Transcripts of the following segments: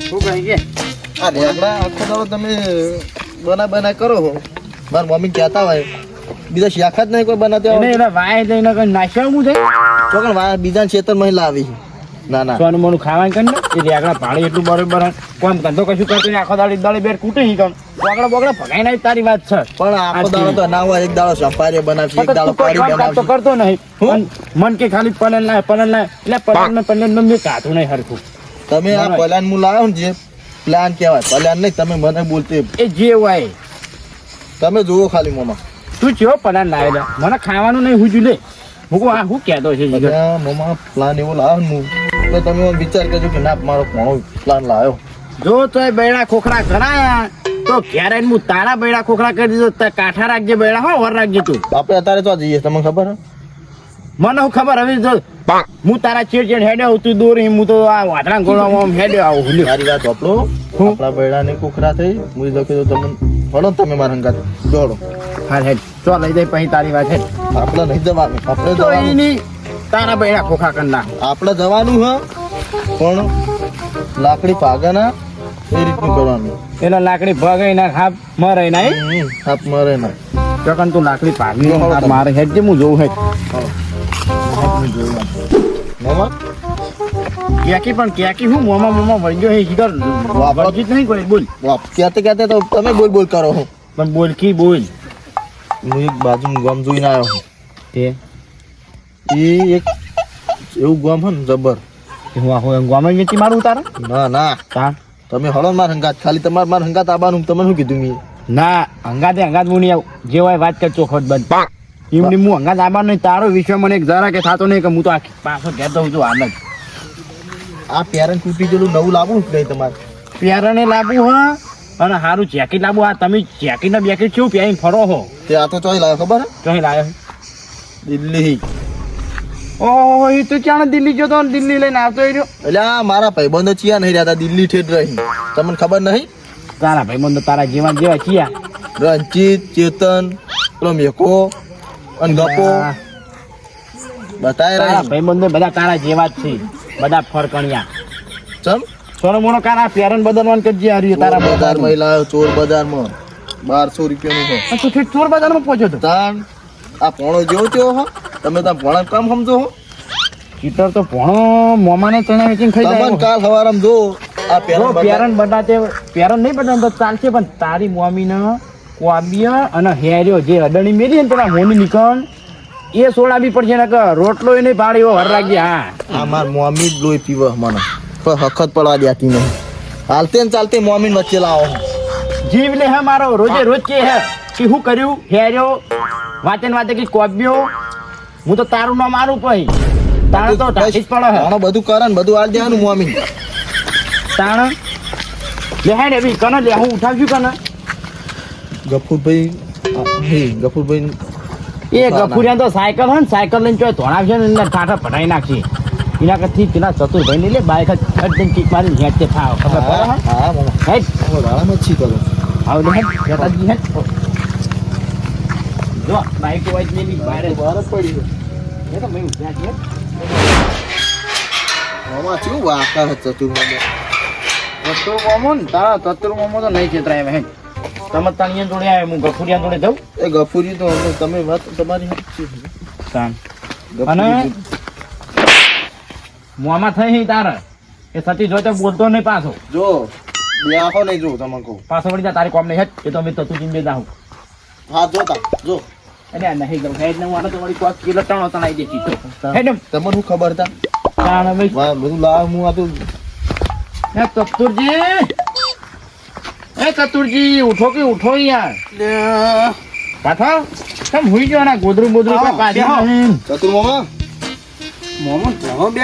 શું કહી કે આ રેગડા આખો દાડો તમે બના કરો હો માર મમ્મી કહેતા હોય બીજા શાખા જ નહીં કોઈ બનાવતા એને એના વાય જઈને કઈ નાખ્યા હું છે ચોકણ વા બીજા ખેતર માં લાવી ના ના સોનું મોનું ખાવાનું કરીને એ રેગડા પાણી એટલું બરોબર કોમ ધંધો કશું કરતો નહીં આખો દાડી બેર કૂટે નહીં કામ બોગડા બોગડા ભગાઈ નાખી તારી વાત છે પણ આખો દાડો તો ના હોય એક દાડો સંપારે બનાવશે એક દાડો પાડી બનાવશે તો કરતો નહીં મન કે ખાલી પલન લાય એટલે પલન મેં કાઢું નહીં હરખું તમે આ પ્લાન હું લાવ્યો ને જે પ્લાન કહેવાય પ્લાન નહીં તમે મને બોલતે એ જે હોય તમે જુઓ ખાલી મોમાં તું ચેવો પલાન લાવેલા મને ખાવાનું નહીં હું લે હું આ હું કહેતો છે મોમાં પ્લાન એવો લાવ્યો ને હું તો તમે વિચાર કરજો કે ના મારો કોણો પ્લાન લાવ્યો જો તોય બૈડા ખોખરા કરાયા તો ક્યારે હું તારા બૈડા ખોખરા કરી દીધો કાંઠા રાખજે બૈડા હો વર રાખજે તું આપણે અત્યારે તો જઈએ તમને ખબર મને હું ખબર હવે જો હું તારા ચેડ હેડ્યો તું દોરી હું તો આ વાદળા ગોળામાં હેડ્યો આવું હુલ્યો મારી વાત આપલો આપણા બૈડા ને કોખરા થઈ હું જો કે તમે ભણો તમે મારા હંગાત દોડો હા હેડ ચો લઈ જાય પછી તારી વાત હેડ આપણે નહીં જવાનું આપણે તો જવાનું એની તારા બૈડા ખોખા કરના આપણે જવાનું હ પણ લાકડી પાગાના એ રીતનું કરવાનું એટલે લાકડી ભગાઈ ના ખાપ મરે ના હાપ મરે ના ચકન તું લાકડી પાગી મારે હેડ જે હું જોઉં હેડ મોમાં ક્યાકી પણ ક્યાકી હું મોમાં વળગ્યો હે હિગર વાપરજી નહીં કોઈ બોલ કહેતે તો તમે બોલ કરો હું પણ બોલ કી બોલ હું એક બાજુ ગામ જોઈને આવ્યો હું તે એ એક એવું ગામ હે ને જબર હું આખો ગામમાં વેચી મારું તારા ના તા તમે હળો માર હંગાત ખાલી તમારે માર હંગાત આવવાનું તમે શું કીધું મેં ના હંગાતે હું નહીં આવું જે હોય વાત કર ચોખવટ બંધ એમની હું હંગાત આવવાનું નહીં તારો વિષય મને એક જરા કે થતો નહીં કે હું તો આખી પાછો ઘેર દઉં છું હાલ જ આ પેરેન્ટ તૂટી ગયેલું નવું લાવવું જ નહીં તમારે પ્યારાને લાવવું હા અને સારું જેકેટ લાવવું આ તમે જેકેટના બેકેટ કેવું પહેરીને ફરો હો તે આ તો ચોઈ લાવ્યો ખબર હે કઈ લાવ્યો દિલ્હી ઓહો એ તો ક્યાં દિલ્હી જતો દિલ્હી લઈને આવતો રહ્યો એટલે આ મારા ભાઈબંધો ચિયા નહીં રહ્યા દિલ્હી ઠેઠ રહી તમને ખબર નહીં તારા ભાઈ બંધો તારા જેવા ચિયા રંજીત ચેતન પેલો મેકો અને ગપો બતાય તારા રહી ભાઈ બંધો બધા તારા જેવા જ છે બધા ફરકણિયા ચમ સોનો મોનો કારા પેરન બદલવાન કરજે આ રહ્યો તારા બજાર માં લાવ્યો ચોર બજારમાં 1200 રૂપિયાનું છે તું ઠીક ચોર બજારમાં પહોંચ્યો તો તાણ આ પોણો જેવો તેવો હો તમે ત્યાં ભણા કામ સમજો હો ચીટર તો ભણો મોમાને ચણા વેચીને ખાઈ તમને જાય કાલ સવારમાં જો આ પેરન બટાતે પેરન નહીં બટાતે તો ચાલશે પણ તારી મમ્મીને કોબિયા અને હેર્યો જે અડણી મેલી ને પેલા મોની નીકળ એ સોડાવી પડશે ને કે રોટલો એ નહીં પાડ્યો હર રાખજે હા આ માર મમ્મી જ લોહી પીવે મને કોઈ હખત પડવા દેતી નહીં હાલતે ને ચાલતે મમ્મી વચ્ચે લાવો જીવ લે હે મારો રોજે રોજ કે હે કે શું કર્યું હેર્યો વાતે ને વાતે કે કોબ્યો હું તો તારું નામ મારું પછી તાણ તો ઢાંકી જ પડે હે ઘણો બધું કરે ને બધું હાલ દેવાનું મમ્મી તાણ લે હે ને બી કને લે હું ઉઠાવ્યું કને ગફુરભાઈ એ ગફુરિયા તો સાયકલ હે ને સાયકલ લઈને ચોય ધોણાવશે ને એને ટાટા પટાઈ નાખશે એના કરતી પેલા ચતુરભાઈ ને લે બાઈક જ ખડદન કિક મારી હેડ તે થાવ ખબર પડે હે હા મામા હેડ રાણામાં છી કરો આવ લે હેડ જતાજી હેડ જો બાઈક વાઈક ને બી બારે બરફ પડી એ તો મેં ઉઠ્યા છે મામા શું વાકા હે ચતુર મામા ચતુર મોમો ને તારા ચતુર મોમો તો નહીં ચેતરાય હેડ તમે તણિયા જોડે આવે હું ગફુરિયા જોડે જાઉં એ ગફુરી તો તમે વાત તમારી તાન અને મોમાં થઈ તારે એ સતી જોઈ તો બોલતો નહીં પાછો જો બે આખો નહીં જો તમને કહું પાછો વળી જા તારી કોમ નહીં હેડ એ તો અમે તતું ચીંબે જાઉં હા જોતા જો અરે નહીં ગમ હેડ ને વાળો તો વળી કોક કિલો ટણો તણાઈ દે ચીતો હેડ તમને શું ખબર હતા તાણ હવે વાહ બધું લાવ હું આ તો એ ચતુરજી એ ચતુરજી ઉઠો કે ઉઠો યાર પાછા કેમ હુઈ ગયો ના ગોદરું બોદરું કોઈ કાઢી નહીં ચતુર મામા મોમો ઘણો બે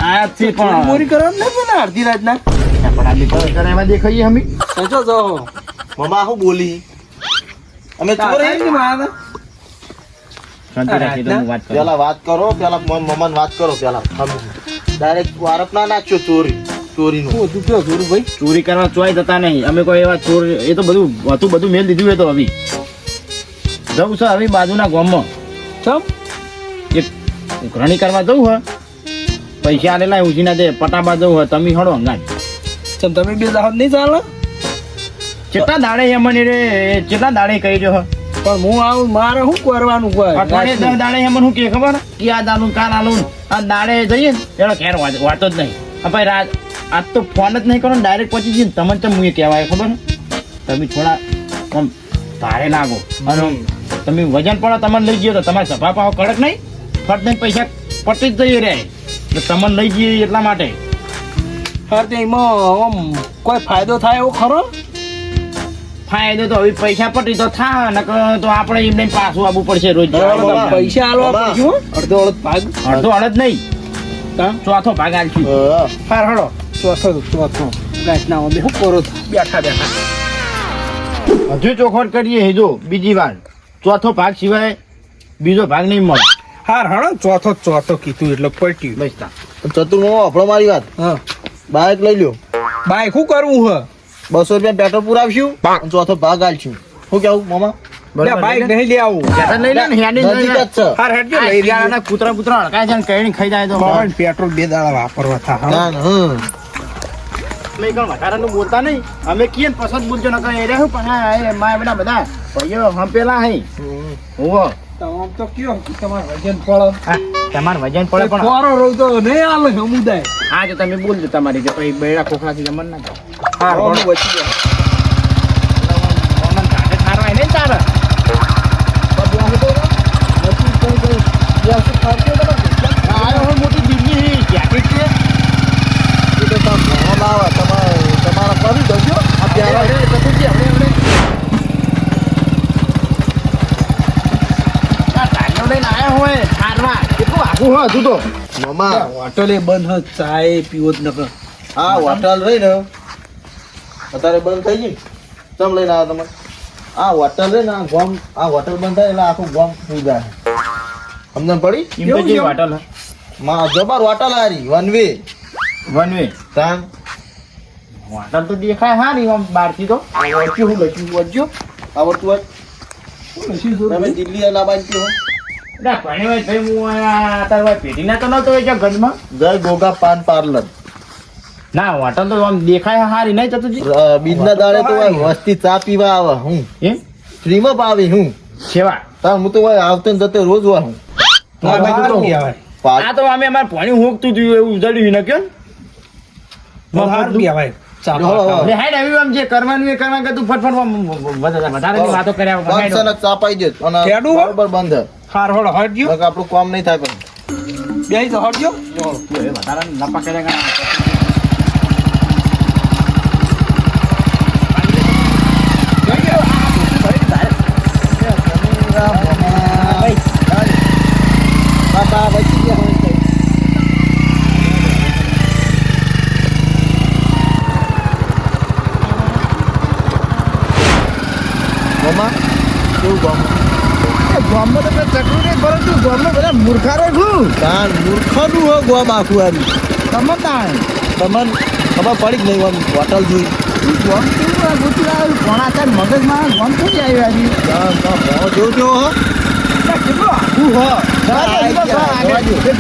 આ છે પણ મોરી કરો ને પણ અડધી રાતના પણ આ દીકરો કરાવવા દેખાઈએ અમે સંજો જો મામા હું બોલી અમે ચોર હે ને મારા શાંતિ રાખી દો હું વાત કરું પેલા વાત કરો પેલા મમ્માને વાત કરો પેલા ડાયરેક્ટ આરોપ ના નાખજો ચોરીનું શું તું કયો ચોરું ભાઈ ચોરી કરવા ચોય જતા નહીં અમે કોઈ એવા ચોર એ તો બધું મેલ દીધું એ તો હવે જવું છે હવે બાજુના ગામમાં ચમ એક ઉઘરાણી કરવા જવું હે પૈસા આલેલા ઉછીના તે પટાબા જવું હોય તમે હળો અંગાજ ચમ તમે બે દાહોદ નહીં ચાલે કેટલા દાડે એમને રે કેટલા દાડે કહી રહ્યો પણ હું આવું મારે શું કરવાનું કોઈ અઠવાડિયે 10 દાડે એમને શું કે ખબર કે આ દાલું કાલ આલું આ દાડે જઈએ ને એનો ઘેર વાતો જ નહીં આ ભાઈ રાત આજ તો ફોન જ નહીં કરો ને ડાયરેક્ટ પહોંચી જઈએ ને તમને તો હું કહેવાય ખબર તમે થોડા આમ ભારે લાગો અને તમે વજન પડો તમને લઈ ગયો તો તમારે સભા પાવ કડક નહીં ફટ નહીં પૈસા પટી જ જઈએ રે એટલે તમને લઈ જઈએ એટલા માટે હા તે એમાં આમ કોઈ ફાયદો થાય એવો ખરો ફાયદો તો હવે પૈસા પટી તો થા નકર તો આપણે એમને પાછું આવવું પડશે રોજ પૈસા આલવા પડશે હો. અડધો અડધ ભાગ અડધો અડધ નહીં ચોથો ભાગ આલશું હાર હળો ચોથો ગાંઠના અમે શું કરો છો? બેઠા હજુ ચોખવટ કરીએ હેજો બીજી વાર ચોથો ભાગ સિવાય બીજો ભાગ નહીં મળે હાર હળો ચોથો કીધું એટલે પટ્યું બસ તા. ચતુર મામા આપણો મારી વાત હા બાઇક લઈ લ્યો બાઈક શું કરવું હ 200 રૂપિયા પેટ્રોલ પુરાવશું અને ચોથો ભાગ આલશું શું કેવું મામા લે બાઈક નહીં લઈ આવું જતા લઈ લે ને હેડી લઈ નજીક લે. જ છે હાર હેડજો આ લઈ રહ્યા યારના કૂતરા હડકાય છે ને કઈ ખાઈ જાય તો પેટ્રોલ 2 દાડા વાપરવા થા ના ના લઈ ગયો વધારાનું બોલતા નહીં અમે કીએ ને પસંદ બોલજો નકર એ રહ્યું પણ હા એ માય બધા ભાઈઓ હંપેલા હઈ હોવો આમ તો કયો કે તમારે વજન પડે હા તમાર વજન પડે પણ ફોરો રહું તો નહીં આલે સમુદાય હા તો તમે બોલજો તમારી કે પછી બેડા ખોખલાથી જમણ ના થાય હાર હળો બચી ગયા ઓનલાઈન કાઢે થારવાય નહીં તારે મોટી દિલ્હી જેકેટ છે તમારા કરી દો આ પ્યારા ચતુર્જી હવે તારીઓ લઈને આવ્યા હોય થારવા કેટલું આખું હોય હજુ તો મામા હોટલે બંધ હ ચાય પીવો જ નકર આ હોટલ રહી ને અત્યારે બંધ થઈ ગઈ ચમ લઈને આવ્યા તમે આ હોટલ રહી ને આ હોટલ બંધ થાય એટલે આખું ગામ સુઈ જાય સમજણ પડી એમ તો જે હોટલ માં જબર હોટલ હારી વન વે વન વે તાન હોટલ તો દેખાય હારી આમ બહારથી તો આવડતું હું લખ્યું વાંચ્યો આવડતું હોય તમે દિલ્હી ના બાંધતી હો ના ઘણી વાર ભાઈ હું અત્યારે પેઢીના તો નતો એ ગંજમાં જય ગોગા પાન પાર્લર ના હોટલ તો આમ દેખાય હારી નહીં ચતુજી બીજના દાડે તો વસ્તી ચા પીવા આવે હું એમ ફ્રીમાં પાવી હું સેવા તાર હું તો આવતો ને જતો રોજ હોય હું આ તો અમે અમારે પાણી હોકતું થયું એવું ઉજાડ્યું ને કયો લે હાઈડ આવી આમ જે કરવાનું એ કરવા કરતું ફટફટ વધારે વાતો કર્યા વગર હાઈડ. પાંચસો ચા પાઈ દે અને ખેડું હો? બરાબર બંધ હાર હળો હટજો નકર આપણું કામ નહીં થાય પણ બેહી તો હટજો વધારે લપા કર્યા કરે. બાબા બચી ગયા હોય તો. મામા કેવું ગામ ગામમાં તો ચકડું નહીં પરંતુ ગામમાં બધા મૂર્ખારો છું તાર મૂર્ખાનું હો ગામ આખું હારી સમજતા તમને ખબર પડી જ નહીં આમ હોટલ જોઈ ગામ કેવું ગોતું આવ્યું કોણાચાર મગજમાં ગામ કેવી આવી જોજો હો કેટલું આખું હો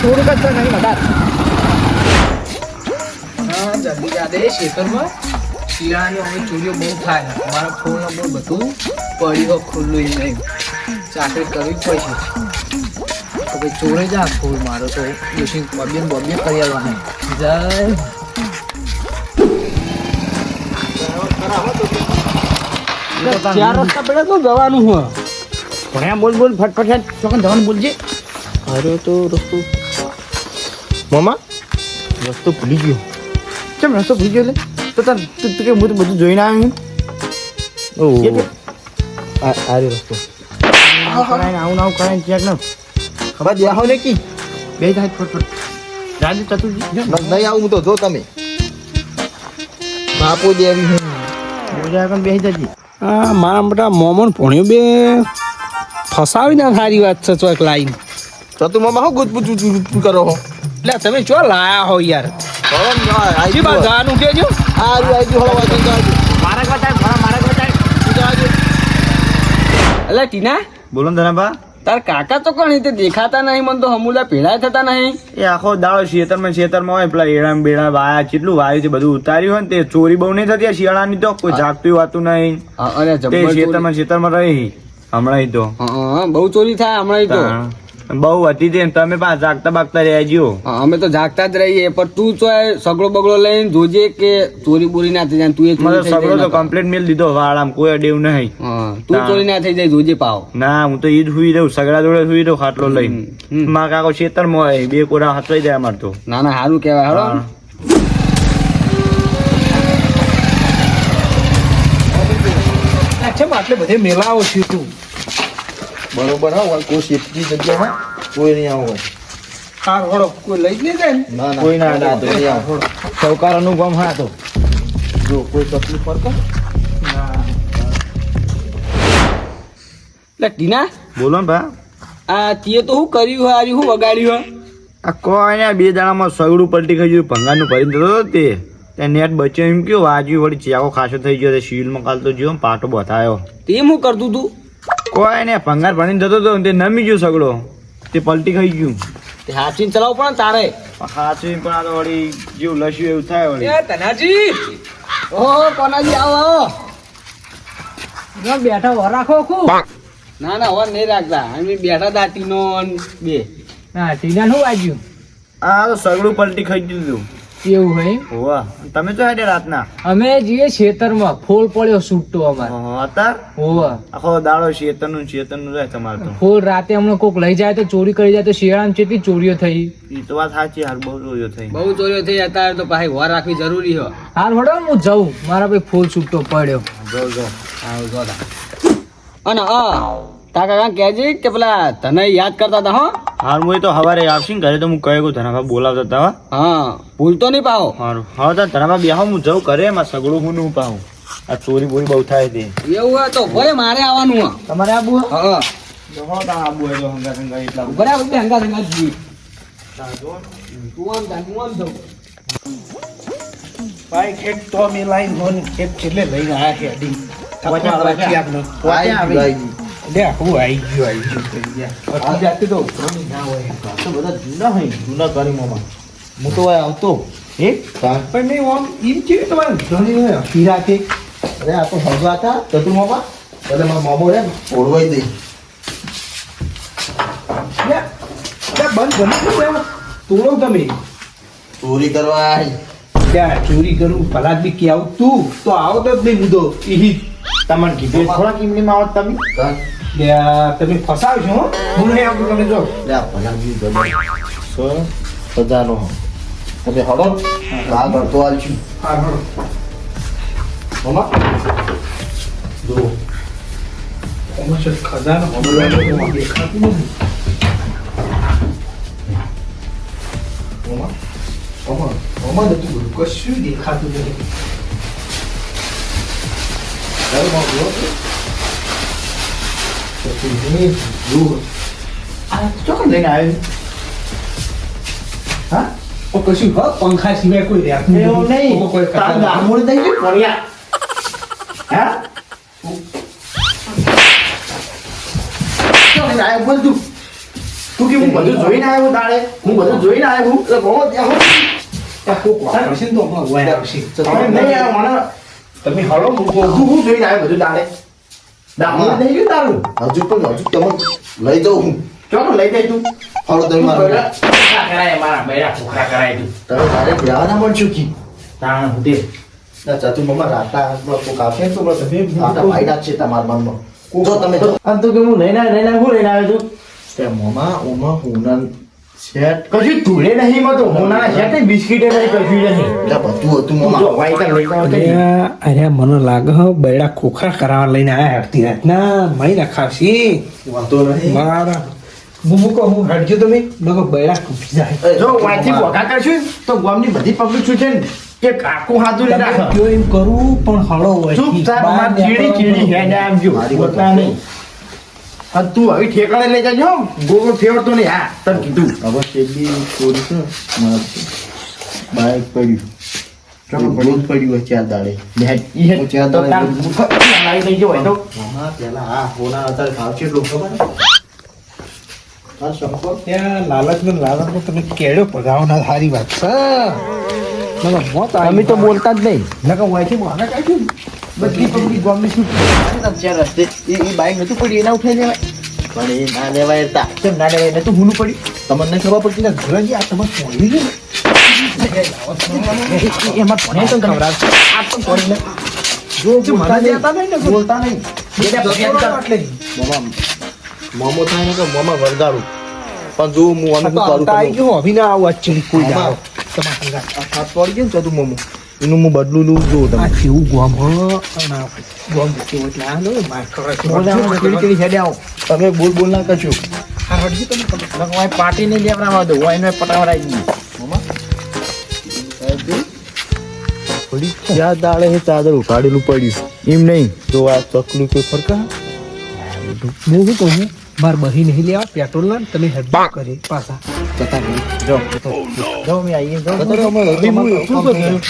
થોડુંક જ નહીં વધારે હા જલ્દી જાદે ખેતરમાં શિયાળાની અમે ચોરીઓ બહુ થાય અમારા ફોન નંબર બધું પડી હો ખુલ્લું એમ નહીં ચાકરી કરવી જ પડશે તો ભાઈ ચોરે જા ફૂલ મારો તો યુસિંગ બબ્બે કરી આવવાના જય ચાર રસ્તા પડે તો જવાનું હોય ભણ્યા બોલ બોલ ફટફટ ચોકન જવાનું બોલજે અરે તો રસ્તો મામા રસ્તો ભૂલી ગયો કેમ રસ્તો ભૂલી ગયો એટલે તો તાર તું કે હું તો બધું જોઈને આવ્યો ઓહ છું આ રસ્તો કરાઈને આવું આવું કરાઈને ચેક ન ખબર દે હો ને કી બે થાય ફટફટ રાજુ ચતુર્જી નહીં આવું હું તો જો તમે બાપુ દેવી હું બોલ્યા કણ બેસી જજી હા મારા બધા મોમન ભણ્યું બે ફસાવી ના સારી વાત છે ચોક લાઈન તો તું મામા હું ગુજબુજ કરો હો એટલે તમે ચો લાયા હો યાર આજી જી બા ગાનું કેજો આજી હળવા જાજો મારા બતાય મારા બતાય એટલે ટીના બોલો ને ધનાબા તાર કાકા તો કોણ તે દેખાતા નહીં, મને તો હમુલા ભેળા થતા નહીં. એ આખો દાડો ખેતરમાં હોય પેલા એડા બેડા વાયા કેટલું વાયું છે બધું ઉતાર્યું હોય ને તે ચોરી બહુ નહીં થતી આ શિયાળાની તો કોઈ જાગતું વાતું નહીં. અને તે ખેતરમાં રહી હમણાં તો બહુ ચોરી થાય હમણાં તો બહુ હતી તે તમે પાછા જાગતા બાગતા રહેજો. અમે તો જાગતા જ રહીએ, પણ તું તો સગડો બગડો લઈને જોજે કે ચોરી બોરી ના થઈ જાય. તું એ ચોરી થઈ સગડો જાય તો કમ્પ્લીટ મેલ દીધો વાળામાં કોઈ અડેવ નહીં. તું ચોરી ના થઈ જાય જોજે પાવ. ના હું તો ઈ જ સુઈ રહું સગડા જોડે સુઈ રહું ખાટલો લઈને. મારા કાકો ખેતરમાં હોય બે કોડા હચવાઈ જાય અમારે તો. ના ના સારું કેવાય. હાલો અચ્છા આટલે બધે મેલાવો છે તું. બરોબર હા કોઈ સેફટી જગ્યામાં કોઈ નહીં આવું હોય. હાર હળો કોઈ લઈ જ નહીં જાય ને. ના કોઈ ના ના તો નહીં આવું. સૌકારનું ગામ હા તો જો કોઈ તકલીફ પડતો એટલે ટીના બોલો ને ભા. આ તીએ તો શું કર્યું હોય આર્યું શું વગાડ્યું હોય? આ કોઈ ને બે દાડામાં સગડું પલટી ખાઈ ગયું ભંગારનું ભરી દીધો તે ત્યાં નેટ બચ્યો એમ કયો વાજ્યું વળી ચાકો ખાસો થઈ ગયો શિવિલમાં કાલ તો જો પાટો બતાવ્યો. તે શું કરતું તું? કોઈ ને ભંગાર ભણીને જતો હતો તે નમી ગયો સગડો તે પલટી ખાઈ ગયું. તે હાચીને ચલાવ પણ તારે. સાચું પણ આ તો વળી જેવું લસ્યું એવું થાય વળી. એ તનાજી ઓહો કોનાજી આવો આવો. બેઠા હો રાખો ખૂબ. ના ના હવે નહીં રાખતા, અમે બેઠા દાટીનો બે. ના ટીના નું વાગ્યું આ તો સગડું પલટી ખાઈ દીધું. એવું હોય. હોવા તમે તો હેડે રાતના અમે જઈએ ખેતરમાં ફૂલ પડ્યો છૂટતો અમારે. હતા હોવા આખો દાડો શેતરનું જાય તમારે તો. ફૂલ રાતે અમને કોક લઈ જાય તો ચોરી કરી જાય તો શિયાળામાં કેટલી ચોરીઓ થઈ. એ તો વાત સાચી હાલ બહુ રોજો થઈ. બહુ ચોરીઓ થઈ અત્યારે તો પાછી વાર રાખવી જરૂરી હોય. હાલ હડો હું જઉં મારા ભાઈ ફૂલ છૂટો પડ્યો. જો આવું જો તા. અને તા કાકા કહેજે કે પેલા તને યાદ કરતા હતા. હાલ હું તો હવારે આવશે ને ઘરે તો હું કહે ધનાભા બોલાવતા હતા. હા ભૂલતો નહીં પાહો. સારું હા તો ધનાભા બેહો હું જઉં કરે એમાં સગડું હું નું પાઉં. આ ચોરી બોરી બહુ થાય તે. એવું હોય તો ભાઈ મારે આવવાનું હોય. તમારે આબુ હા આબુ હોય તો હંગા હંગા એટલા બરાબર બે હંગા હંગા જોઈએ. તું આમ જા, હું આમ જાઉં. ભાઈ ખેત તો મે લાઈન હોન ખેત છેલ્લે લઈને આયા છે અડી પછી આપનો લે હું આવી ગયો આ જાતે તો ના હોય તો બધા જૂના હોય જૂના ગાડીમાં હું તો આવતો હે પણ મેં ઓમ ઈમ છે તમારે ધણી હોય હીરા કે અરે આ તો હજવા હતા ચતુર્મામાં એટલે મારા મામો રે ઓળવાઈ દઈ બંધ ગમે તોડો તમે ચોરી કરવા આવી ત્યાં ચોરી કરું ભલા બી કે આવું તું તો આવતો જ નહીં મુદ્દો ઈ તમને કીધું થોડા કિમલીમાં આવત તમે. તમે ફસાવશો હો હું નહીં આપું તમે જો લે આ ભલા બી ગમે બધાનો તમે હડો આગળ તો આલશું હા હળો મામા જો અમુક ખજાનો હમણાં દેખાતું નથી મામા મામા નથી બોલું કશું દેખાતું નથી ચાલો મામા બોલો આ ચોકન લઈને આવ્યો હા ઓ કશું હ પંખા સિવાય કોઈ રાખતું એવું નહીં. કોઈ તાર ગામોડી થઈ ગયું ભણ્યા. હા ચોકન આવ્યો બોલ તું કે હું બધું જોઈને આવ્યો તારે હું બધું જોઈને આવ્યો હું એટલે બહુ ત્યાં કોક વાપરશે ને તો હમણાં વાય આવશે હવે નહીં આવ્યો મને તમે હળો મૂકો હું જોઈને આવ્યો બધું તારે દામોડી થઈ ગયું તારું હજુ પણ હજુ તમે લઈ જાઉં હું ચોકન લઈ જાય તું હળો તમે મારા ખોખરા કરાય મારા બૈરા ખોખરા કરાય તું તમે મારે બેવાના મળશું કી તાણ હું દે ના ચાચુ મમ્મા રાતા કોક આવશે ને તો બસ તમે આટા ભાઈ નાખશે તમારા મનમાં જો તમે જો અને તું કે હું લઈને હું લઈને આવ્યો તું તે મમ્મા ઓમાં હુનન સેટ કશું ધૂળે નહીં મતો હોના છે બિસ્કીટે નહીં કશું નહીં એટલે બધું હતું મમ્મા જો વાઈકર લઈ ગયો તો અરે મને લાગે બૈડા ખોખરા કરાવવા લઈને આયા હડતી રાતના મહી નખાશી વાંધો નહીં મારા હું મૂકો હું હટજો તમે લગો બૈડા ખૂટી જાય જો વાંચી ભોગા કરશું તો ગામની બધી પબ્લિક શું છે ને કે કાકુ હાથું લઈ રાખે જો એમ કરું પણ હળો હોય ચૂપચાપ માર ચીડી હેડે આવજો મારી બોલતા નહીં અને તું હવે ઠેકાણે લઈ જાજો ગોગો ફેરતો નહીં હા તને કીધું હવે શેરડી ચોરી છે મારા બાઈક પડ્યું બધું જ પડ્યું હોય ચાર દાડે હું ચાર દાડે લાવી લઈ ગયો હોય તો મમ્મા પેલા આ હોના અત્યારે ભાવ કેટલો ખબર આ શંકર ત્યાં લાલચમાં તમે કેળો પગાવના સારી વાત છે તમે તો બોલતા જ નહીં નકર વાયથી બહાના કાઢ્યું બધી પબ્લિક ગામની શું ચાર રસ્તે એ બાઈક નતું પડી એના ઉઠાઈ લેવાય પણ એ ના લેવાય હતા કેમ ના લેવાય નતું હુનું પડી તમને ખબર પડતી ને ઘરજી આ તમે પોણી છે એમાં ભણે તો ખવડાવશે આ તો પડી ને જો બોલતા જતા નહીં ને બોલતા નહીં એટલે એટલે મોમો થાય ને કે મોમાં વરદારું પણ જો હું અમે શું કરું આવી ગયો અભિના આવું અચ્છી કોઈ આમાં. દાડો તમારા સંગાત. આ હાથ પડી ગયું ને ચતું મોમો એનું હું બદલું લઉં જો આ તમે જેવું ગોમ હ અને ગોમ જેવું એટલે આ નો માર ખવડાવે. કેળી હેડે આવો તમે બોલ બોલ ના કરશો આ હટજી તમે લગવાય પાર્ટી નહીં લેવડાવવા દો હોય એને પટાવડાવી દઈએ ક્યાં દાડે એ ચાદર ઉઠાડેલું પડ્યું એમ નહીં તો આ ચકલું કોઈ ફરકા હું શું કહું માર બહી નહીં લેવા પેટ્રોલ ના તમે હેડબાક કરી પાછા જતા નહીં જો મેં આવીએ જો જતા રહો, અમે શું કશું કર્યું?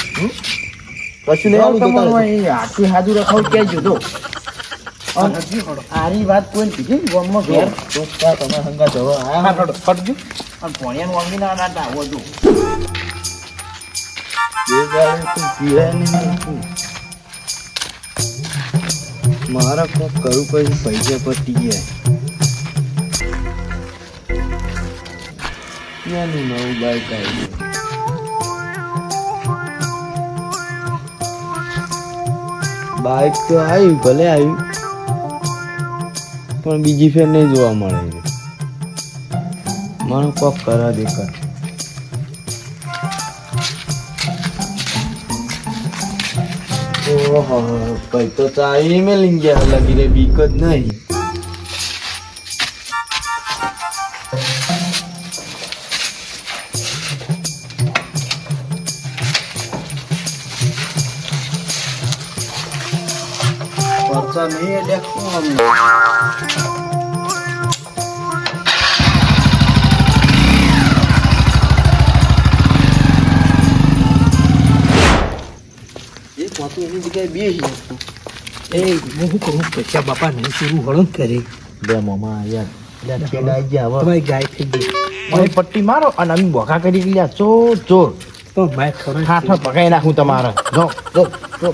કશું નહીં આવું જતા રહેજો. આટલું હાજુ રખાવ ક્યાં જોતો આરી વાત કોઈ કીધી ને ગામમાં ઘેર તો ક્યાં તમે હંગા જવા આયા? ફટજો અને ભણ્યાનું વાંગી ના નાટા આવો જો બે દાડે તું પીળા નહીં. મારા કોક કરું પછી પૈસા પતી ગયા ક્યાંનું નવું બાઈક આવ્યું બાઈક તો આવ્યું ભલે આવ્યું પણ બીજી ફેર નહીં જોવા મળે મને કોક કરા દેખાય ઓહો ભાઈ તો ચાવી મેં લઈ ગયા લગીને બીક જ નહીં પરચા નહીં એટલે કોણ એ પોતું એની જગ્યાએ બે એ હું શું કહું પૈસા બાપા નહીં શરૂ હળંગ કરે બે મામા યાર એટલે છેડાઈ ગયા હવે તમારી ગાય થઈ ગઈ હવે પટ્ટી મારો અને અમે બોખા કરી ગયા ચોર ચોર તો માર ખવડાવે ઠાઠા પકાઈ નાખું તમારે જો જો જો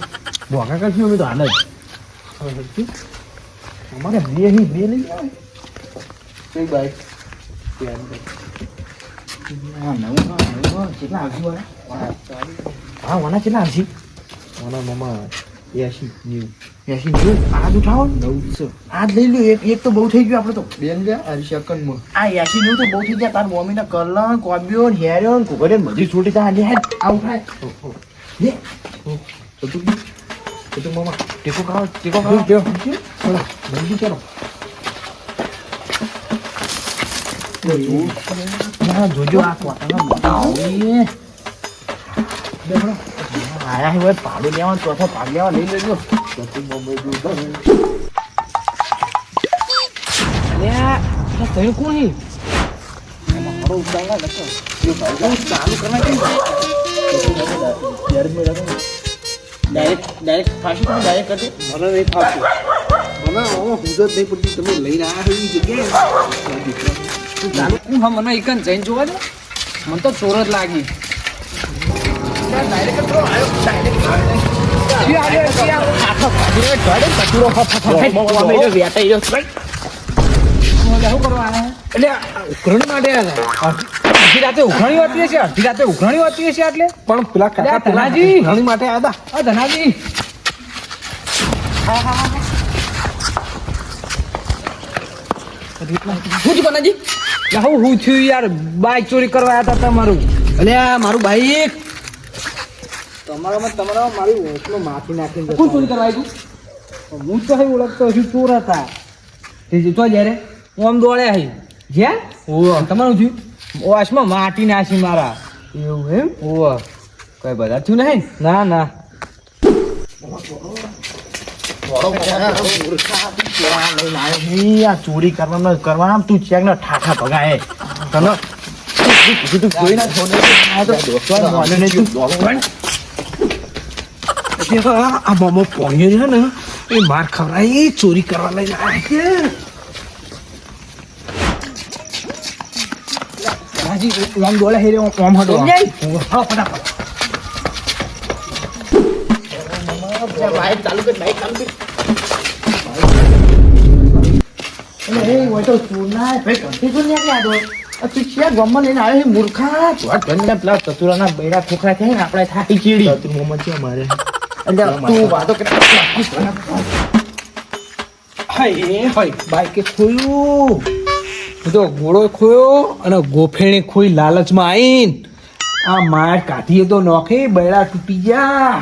બોખા કરશું અમે તો હાલ જ અમારે બે લઈ આવે કઈ બાઈક કેટલા આવશે હા વાના કેટલા આવશે મારા મામા 80 90 એસી નેવું આજ ઉઠાવો ને 900 આજ લઈ લો એક તો બહુ થઈ ગયું આપણે તો બેન ગયા આ સેકન્ડમાં આ એસી નેવું તો બહુ થઈ ગયા તાર મમ્મીના કલર કોબ્યો ને હેર્યો ને કુકરે બધી છૂટી થાય લે હેડ આ ઉઠાય લે તો તું મામા ટેકો ખાઓ ચલો જલ્દી કરો જોજો આ કોટાનો બતાવી આયા હોય પાડો લેવા ચોથો ભાગ લેવા લઈ લેજો તો તું મામા જો તને કોણ હી એમાં મારો ઉતાવળા લખો ચાલુ કરવા કેમ ડાયરેક્ટ ફાંસી તમે ડાયરેક્ટ કરજે મને નહીં ફાવતું મને હું જ નહીં પડતી તમે લઈને આવ્યા એવી જગ્યાએ હું હા મને એકન જઈને જોવા દે મને તો ચોર જ લાગી એટલે ઉઘરણી માટે અડધી રાતે ઉઘરણી હોતી હશે અડધી રાતે ઉઘરણી હોતી હશે એટલે પણ પેલા કાકા અલ્યા, ધનાજી! ઘણી માટે આવ્યા આ ધનાજી શું થયું ધનાજી હું થયું યાર બાઈક ચોરી કરવા આવ્યા હતા તમારું અલ્યા મારું બાઈક તમારામાં મારી ઓટલો માફી નાખીને કોણ ચોરી કરવા આવ્યું હું તો અહીં ઓળખતો હશું ચોર હતા તો જ્યારે હું આમ દોડ્યા હઈ જ્યાં તમારું થયું વાસમાં માટી નાખી મારા એવું એમ ઓવા કઈ બધા થયું નહીં ના ના આ ચોરી કરવાના તું ચેક ના ઠાઠા ભગાય તને તું કોઈ ના છોડે આ મામો પોણ્યો છે ને એ માર ખવડાય એ ચોરી કરવા લઈને આવ્યા છે હાજી ઓમ દોડે હેરે ઓમ હડો ઓમ જાય? હા ફટાફટ બાઈક ચાલુ કર, બાઈક ચાલુ કર. એટલે એ હોય તો ચોરના ભાઈ કંઠી તો નીકળ્યા તો તું ક્યાં ગામમાં લઈને આવ્યો છે મૂર્ખા? ચોટ ઘરના પેલા ચતુરાના બૈરા ખોખરા થાય ને આપણે થાકી ચીડી તું મોમાં છે મારે એટલે તું વાતો કરતા હાય બાઈકે ખોયું તો ઘોડો ખોયો અને ગોફેણે ખોઈ લાલચમાં આવીને આ માર કાઢીએ તો નોખે બૈરા તૂટી ગયા